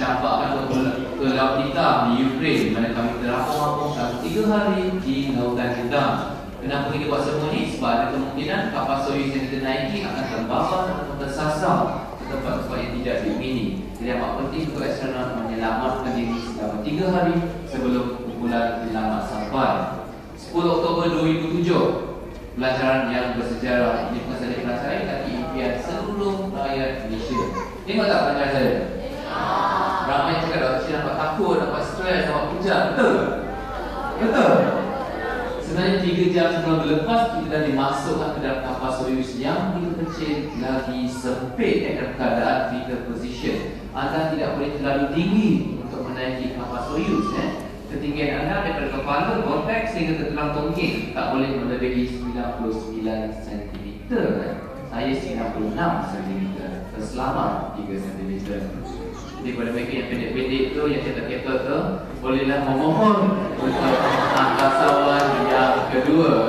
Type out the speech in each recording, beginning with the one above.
dicampakkan ke Laut Hitam di Ukraine, mana kami terapung selama 3 hari di Lautan Hitam. Kenapa kita buat semua ni? Sebab ada kemungkinan kapal Soyuz yang kita naiki akan terbawa atau tersasar ke tempat-tempat yang tidak diingini. Jadi amat penting untuk astronaut menyelamatkan diri selama 3 hari sebelum kumpulan penyelamat sampai. 10 Oktober 2007, pelajaran yang bersejarah. Ini bukan saja pelajaran saya, tapi impian seluruh rakyat Malaysia. Tengok tak pelajaran saya? Ramai cakap saya nampak takut, nampak stres, nampak pucat. Betul? Betul? Sebenarnya 3 jam sebelum berlepas, kita dah dimasukkan ke dalam kapal Soyuz yang begitu kecil, lagi sempit dalam keadaan fetal position. Anda tidak boleh terlalu tinggi untuk menaiki kapal Soyuz. Ketinggian anda daripada kepala, vortex hingga ke tulang tongging tak boleh melebihi 99 cm. Saya 96 cm. Terselamat 3 cm. Jadi pada mereka yang pendek-pendek tu, yang ketat-ketat tu, bolehlah memohon untuk angkasawan yang kedua.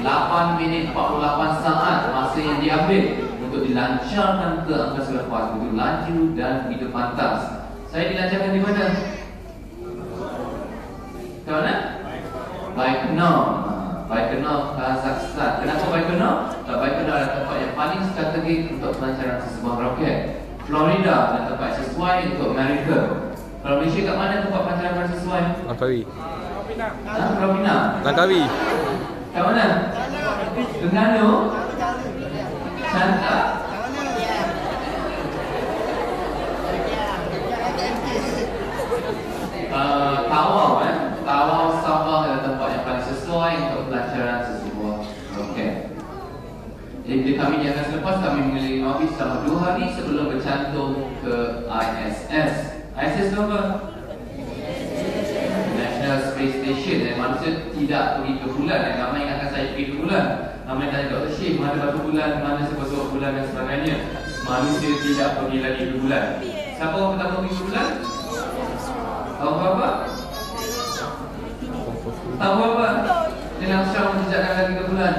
8 minit 48 saat masa yang diambil untuk dilancarkan ke angkasa lepas, untuk laju dan begitu pantas. Saya dilancarkan di mana? Ke mana? Baikonur. Baikonur, Kazakhstan. Kenapa Baikonur? Baikonur adalah tempat yang paling strategik untuk pelancaran sesebuah roket. Florida adalah tempat sesuai untuk Amerika. Kalau Malaysia kat mana tempat pelancaran paling sesuai? Langkawi. Pulau Pinang. Langkawi. Kat mana? Terengganu. Santa. Tawau. Tawau Sabah adalah tempat yang paling sesuai untuk pelancaran sesebuah roket. Jadi bila kami di angkasa lepas, kami mengelilingi orbit selama 2 hari sebelum bercantum ke ISS. ISS itu apa? National Space Station. Manusia tidak pergi ke bulan. Ramai ingatkan saya pergi ke bulan. Ramai tanya Dr. Syih, mana batu bulan, mana sebab bulan dan sebagainya. Manusia tidak pergi lagi ke bulan. Siapa orang pertama pergi ke bulan? Tahu apa? Tahu apa? Dengan Syam menjejakkan lagi ke bulan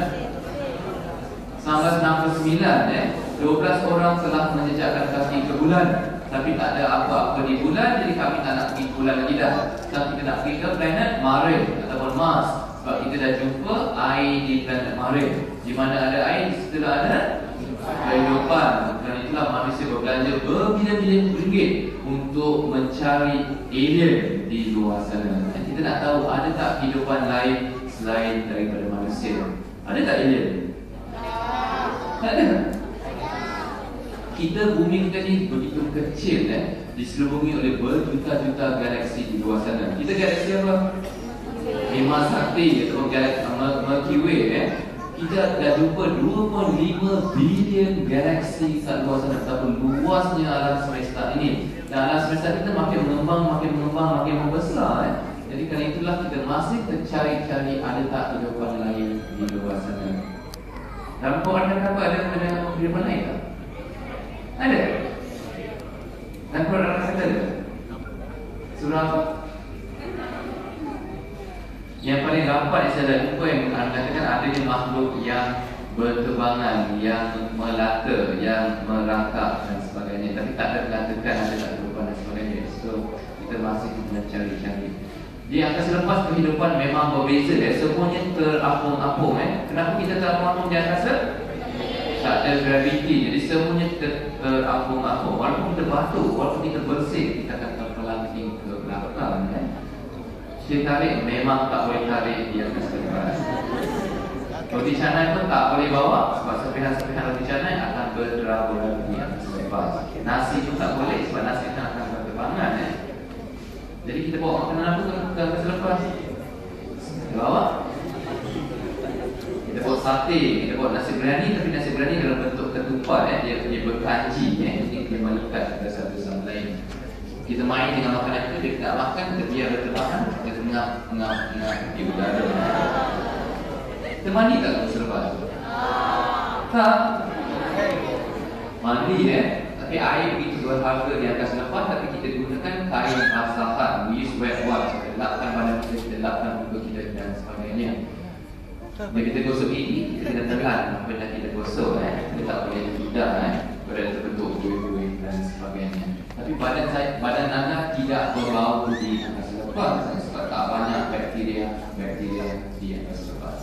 1969, 12 orang telah menjejakkan kaki ke bulan. Tapi tak ada apa-apa di bulan, jadi kami tak nak pergi ke bulan lagi dah. Sekarang kita nak pergi ke planet Mars ataupun Mars. Sebab kita dah jumpa air di planet Mars. Di mana ada air, di situ ada kehidupan. Dan itulah manusia berbelanja berbilion-bilion ringgit untuk mencari alien di luar sana. Dan kita nak tahu ada tak kehidupan lain selain daripada manusia. Ada tak alien? Tak ada. Kita bumi kita ni begitu kecil, diselubungi oleh berjuta-juta galaksi di luar sana. Kita galaksi apa? Bima Sakti atau galaksi Milky Way. Kita dah jumpa 2.5 bilion galaksi kat luar sana. Betapa luasnya alam semesta ini. Dan alam semesta kita makin mengembang, makin membesar. Jadi kerana itulah kita masih tercari-cari ada tak kehidupan lain di luar sana. Dalam Quran ada kehidupan lain tak? Ada? Dan Quran kata ada? Surah apa? Yang paling rapat yang saya dah jumpa yang mengatakan adanya makhluk yang berterbangan, yang melata, yang merangkak dan sebagainya. Tapi tak ada mengatakan ada tak kehidupan dan sebagainya. So kita masih mencari-cari. Di angkasa lepas kehidupan memang berbeza. Semuanya terapung-apung. Kenapa kita terapung-apung di angkasa? Tak ada graviti. Jadi semuanya terapung-apung. Walaupun kita batu, walaupun kita bersih, kita akan terpelanting ke belakang. Kita tarik memang tak boleh tarik di angkasa lepas. Roti canai pun tak boleh bawa sebab serpihan-serpihan roti canai akan berderap-derap di angkasa lepas. Nasi pun tak boleh sebab nasi akan berterbangan. Jadi kita bawa makanan apa ke angkasa lepas? Kita bawa. Kita bawa sate, kita bawa nasi biryani, tapi nasi biryani dalam bentuk ketupat. Dia berkanji. Jadi dia melekat ke satu sama lain. Kita main dengan makanan itu, dia tak makan, kita biar berterbangan, kita ngap di udara. Kita mandi tak angkasa lepas? Tak. Mandi tapi air begitu berharga di angkasa lepas, tapi kita gunakan kain basahan. We use wet wash. Kita lapkan badan kita, kita lapkan muka kita dan sebagainya. Bila kita gosok gigi, kita kena telan apa yang kita gosok. Kita tak boleh tidak berada terbentuk bui-bui. dan sebagainya. Tapi badan anda tidak berbau di angkasa lepas sebab tak banyak bakteria di angkasa lepas.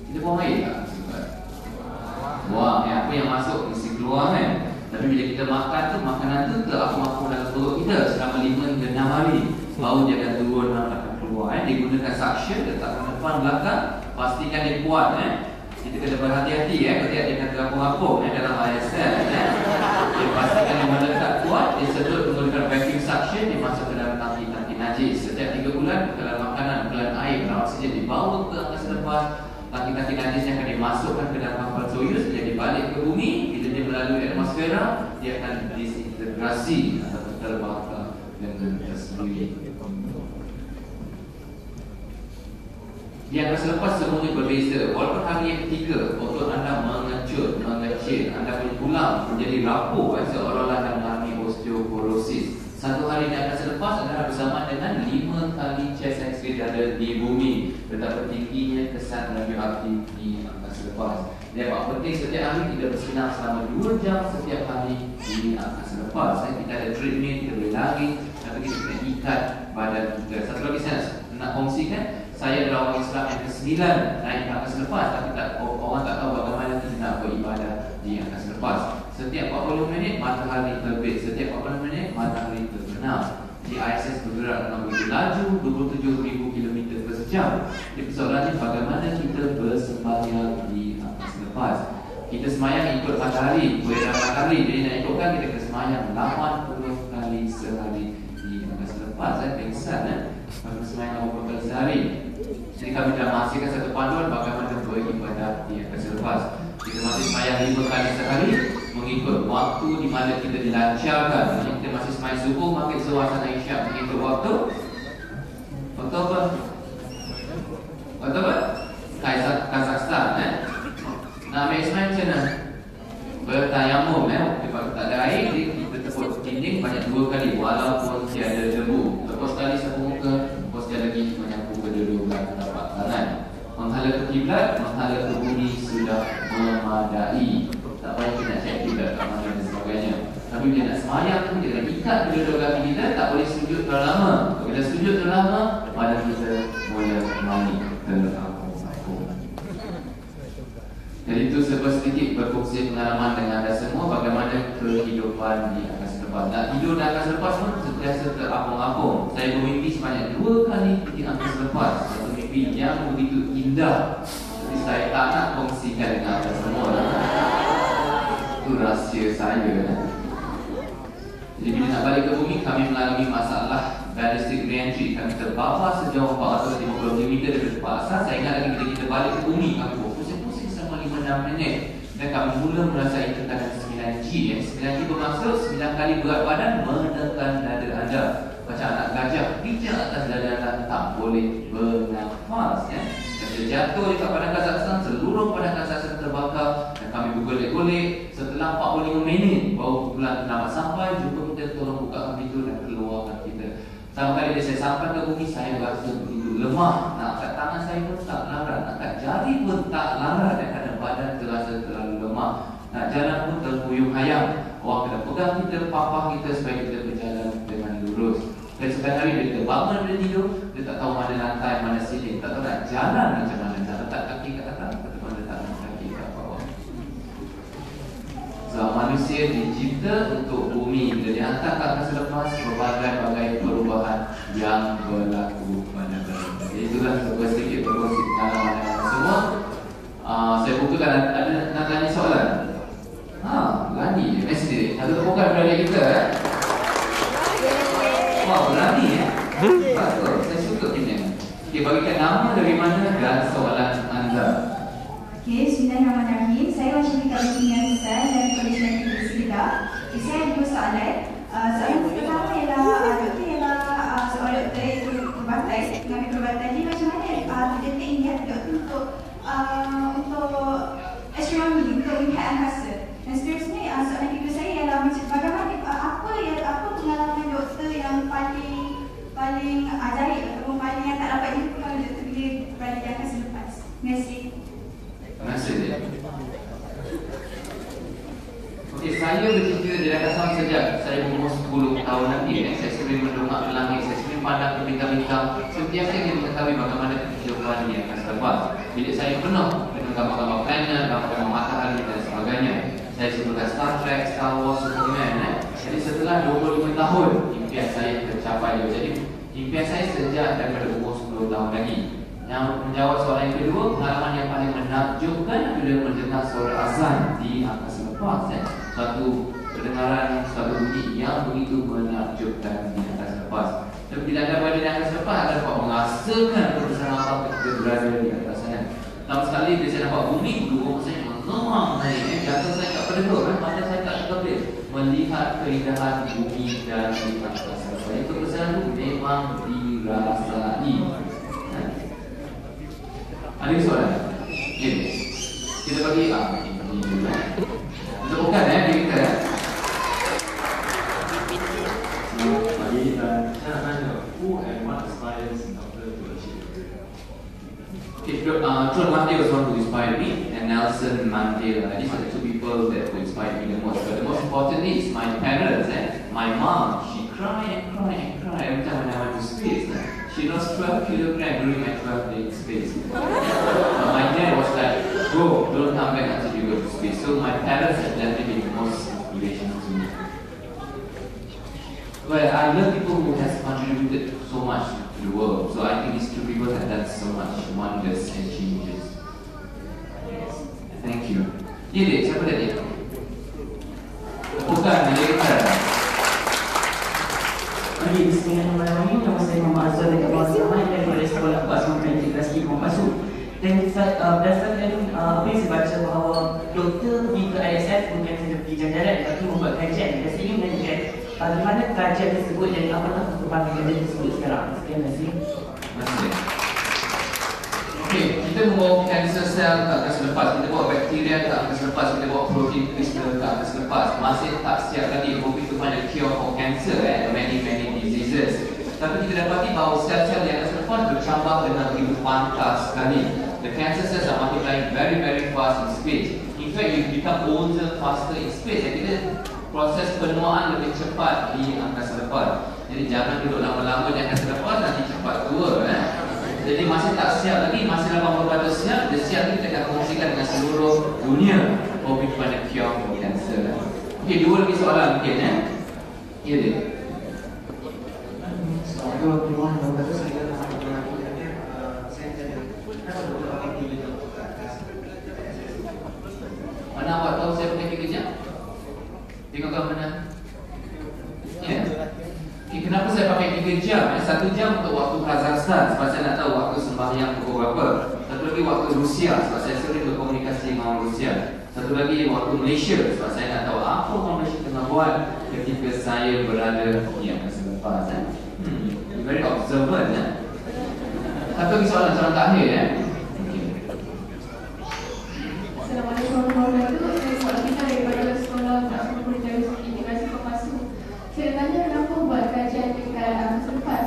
Kita buang air tak? Buang, apa yang masuk mesti keluar kan. Tapi bila kita makan tu, makanan tu terapung-apung dalam perut kita selama 5 hingga 6 hari. Baru dia akan turun dan akan keluar. Dia gunakan suction, letakkan depan belakang. Pastikan dia kuat. Kita kena berhati-hati. Ketika dia akan terapung-apung dalam air sel. Dia pastikan dia melekat kuat. Dia sedut menggunakan vacuum suction. Dia masuk ke dalam tangki-tangki najis. Setiap 3 bulan, bekalan makanan, bekalan air, berawas saja dibawa ke angkasa lepas. Tangki-tangki najis yang akan dimasukkan ke dalam kapal Soyuz, dia dibalik ke bumi. Bila dia melalui atmosfera, dia akan disintegrasi atau terbakar dengan tersendiri. Di angkasa lepas semuanya berbeza. Walaupun hari yang ketiga otot anda mengecut, mengecil, anda punya tulang menjadi rapuh, seolah-olah anda mengalami osteoporosis. Satu hari di angkasa lepas adalah bersama dengan 5 kali chest x-ray ada di bumi. Betapa tingginya kesan radioaktif di angkasa lepas. Dia buat penting setiap hari kita bersenam selama 2 jam setiap hari di angkasa lepas. Kita ada treadmill, kita boleh lari, tapi kita kena ikat badan kita. Satu lagi saya nak kongsikan, saya adalah orang Islam yang ke-9 naik ke angkasa lepas, tapi orang tak tahu bagaimana kita nak beribadah di angkasa lepas. Setiap 40 minit matahari terbit, setiap 40 minit matahari terbenam. Di ISS bergerak dengan begitu laju 27,000 km per sejam. Jadi persoalannya bagaimana kita bersembahyang di angkasa lepas. Kita semayang ikut matahari, beredar matahari. Jadi nak ikutkan kita kena semayang 80 kali sehari di angkasa lepas. Pengsan Kami semayang 80 kali sehari. Jadi kami dah menghasilkan satu panduan bagaimana beribadah di angkasa lepas. Kita masih semayang 5 kali sehari mengikut waktu di mana kita dilancarkan. Jadi kita masih semayang subuh, maghrib, zuhur, asar, isyak mengikut waktu. Waktu apa? Waktu apa? Kazakhstan. Nak ambil semayang macam mana? Bertayamum. Sebab tak ada air, kita tepuk dinding banyak 2 kali walaupun tiada debu. Tepuk sekali sapu muka, tepuk sekali lagi menyapu kedua-dua belah telapak tangan. Menghala ke kiblat, menghala ke bumi sudah memadai. Tak payah kita nak cek kiblat kat mana dan sebagainya. Tapi bila nak semayang tu, kita ikat kedua-dua kaki kita, tak boleh sujud terlalu lama. Kalau kita sujud terlalu lama, badan kita mula naik terapung-apung. Jadi itu sedikit berkongsi pengalaman dengan anda semua bagaimana kehidupan di angkasa lepas. Nak tidur di angkasa lepas pun sentiasa terapung-apung. Saya bermimpi sebanyak 2 kali di angkasa lepas. Satu mimpi yang begitu indah. Jadi saya tak nak kongsikan dengan anda semua. Itu rahsia saya. Jadi bila nak balik ke bumi, kami mengalami masalah ballistic re-entry. Kami terbawah sejauh 450 km dari tempat asal. Saya ingat lagi bila kita balik ke bumi, kami berpusing-pusing selama 5-6 minit. Dan kami mula merasai tekanan 9G. 9G bermaksud 9 kali berat badan menekan dada anda. Macam anak gajah pijak atas dada anda, tak boleh bernafas. Kita jatuh dekat padang Kazakhstan, seluruh padang Kazakhstan terbakar. Dan kami bergolek-golek. Setelah 45 minit baru pulang selamat sampai. Jumpa kita, tolong bukakan pintu dan keluarkan kita. Sampai kali saya sampai ke bumi, saya rasa begitu lemah. Nak angkat tangan saya pun tak larat, nak angkat jari pun tak larat. Dan kadang badan terasa terlalu lemah. Nak jalan pun terhuyung hayam. Orang kena pegang kita, papah kita supaya kita berjalan dengan lurus. Dan sekarang hari dia bangun dari tidur, dia tak tahu mana lantai, mana siling, tak tahu nak jalan macam mana. Nak letak kaki kat atas, tak tahu letak kaki kat bawah. So, manusia dicipta untuk bumi. Bila dihantar ke angkasa lepas, berbagai-bagai perubahan yang berlaku pada badan. Jadi itulah sedikit berkongsi pengalaman dengan semua. Saya bukakan, ada nak tanya soalan? Berani je. Mesti dia. Satu tepukan berani kita. Wah, berani ya. Bagus. Saya suka ini. Okay, bagikan nama dari mana dan soalan anda. Okay, bismillahirrahmanirrahim. Saya Wajib Kalisian Husain dari Kolej Negeri Sirdah. Saya ada 2 soalan. Soalan pertama ialah soal doktor itu perubatan. Mengambil perubatan ni macam mana kita ingat doktor untuk astronomi, untuk melihat angkasa. Dan seterusnya soalan kedua saya ialah macam bagaimana apa pengalaman doktor yang paling ajaib ataupun paling yang tak dapat jumpa kalau doktor bila berada di angkasa lepas. Terima kasih. Terima kasih. Okey, saya bercerita sejak saya umur 10 tahun nanti, saya sering mendongak ke langit, saya sering pandang ke bintang-bintang. Setiap saya ingin mengetahui bagaimana kehidupan di atas lepas. Bilik saya penuh dengan gambar-gambar planet, gambar-gambar matahari dan sebagainya. Saya suka Star Trek, Star Wars, Superman. Jadi setelah 25 tahun, impian saya tercapai. Jadi impian saya sejak daripada umur 10 tahun lagi. Yang menjawab soalan yang kedua, pengalaman yang paling menakjubkan bila mendengar suara azan di angkasa lepas. Suatu kedengaran, suatu bunyi yang begitu menakjubkan di angkasa lepas. Dan bila anda berada di angkasa lepas, anda dapat merasakan kebesaran apa ketika berada di atas sana. Lama sekali bila saya nampak bumi, dulu saya mengemang naik. Jantung saya tak berdebar, mata saya tak terkepit melihat keindahan bumi dan di angkasa lepas. Itu kebesaran itu memang dirasai. Ada soalan? Jadi, kita bagi ini dulu. Untuk bukan kita. Bagi saya nak tanya, who and what inspires Dr. to achieve? Okay, John Mandela was one who inspired me, and Nelson Mandela. These are the two people that who inspired me the most. But the most importantly is my parents. My mom, she cried and cried and cried every time when I went to space. She lost 12 kilograms during my 12 days in space. My dad was like, "Go, don't come back until you go to space." So my parents have definitely been the most inspirational to me. Well, I love people who has contributed so much to the world. So I think these two people have done so much wonders and changes. Thank you. Jadi, siapa tadi? Bukan, dia Jadi, bismillahirrahmanirrahim. Nama saya Muhammad Azhar dekat bawah sama yang daripada Sekolah Lepas Integrasi Kompasu. Dan berdasarkan apa yang saya baca bahawa doktor pergi ke ISF bukan saja pergi jalan-jalan tetapi membuat kajian. Dan saya ingin menanyakan di mana kajian tersebut dan apakah perkembangan kajian tersebut sekarang. Sekian, terima kasih. Terima kasih. Okey, kita membawa kanser sel ke angkasa lepas, kita bawa bakteria ke angkasa lepas, kita bawa protein kristal ke angkasa lepas. Masih tak siap lagi untuk find a cure for cancer and many diseases. Tapi kita dapati bahawa sel-sel di angkasa lepas bercambah dengan begitu pantas sekali. The cancer cells are multiplying very fast in space. In fact, you become older faster in space. Jadi proses penuaan lebih cepat di angkasa lepas. Jadi jangan duduk lama-lama di angkasa lepas, nanti cepat tua. Jadi masih tak siap lagi, masih 80% siap. Dia siap ni kita akan kongsikan dengan seluruh dunia for we find a cure for cancer. Okey, dua lagi soalan mungkin Ya dia. Soalan kedua saya mana awak tahu saya pakai 3 jam? Tengok kat mana? Ya. Okay, kenapa saya pakai 3 jam? 1 jam untuk waktu Kazakhstan sebab saya nak tahu waktu sembahyang pukul berapa. Satu lagi waktu Rusia sebab saya sering berkomunikasi dengan Rusia. Satu lagi waktu Malaysia sebab saya nak tahu apa orang Malaysia tengah buat ketika saya berada di angkasa lepas. Very observant. Satu lagi soalan terakhir. Assalamualaikum warahmatullahi wabarakatuh. Saya soalan kita daripada Sekolah Integrasi Kompasu. Saya tanya kenapa buat kajian dekat angkasa lepas?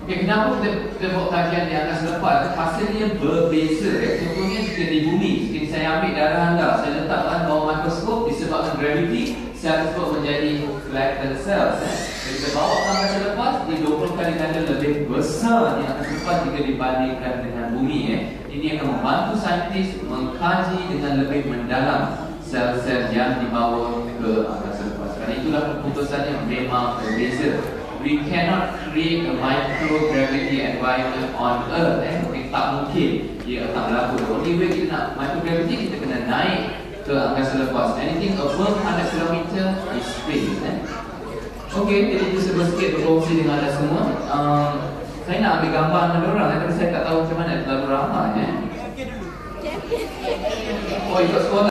Okay, kenapa kita buat kajian di angkasa lepas? Hasilnya berbeza. Contohnya jika di bumi, jika saya ambil darah anda, saya letakkan bawah mikroskop, disebabkan gravity, sel tersebut menjadi flattened cells. Jadi kita bawa ke angkasa lepas, dia 20 kali ganda lebih besar di angkasa lepas jika dibandingkan dengan bumi. Ini akan membantu saintis mengkaji dengan lebih mendalam sel-sel yang dibawa ke angkasa lepas. Kerana itulah keputusan yang memang berbeza. We cannot create a microgravity environment on Earth. Tak mungkin ia akan berlaku. The only way kita nak microgravity, kita kena naik ke angkasa lepas. Anything above 100 km is space. Okey, jadi itu sedikit berkongsi dengan anda semua. Saya nak ambil gambar dengan orang, tapi saya tak tahu macam mana terlalu ramai. Oh, ikut sekolah.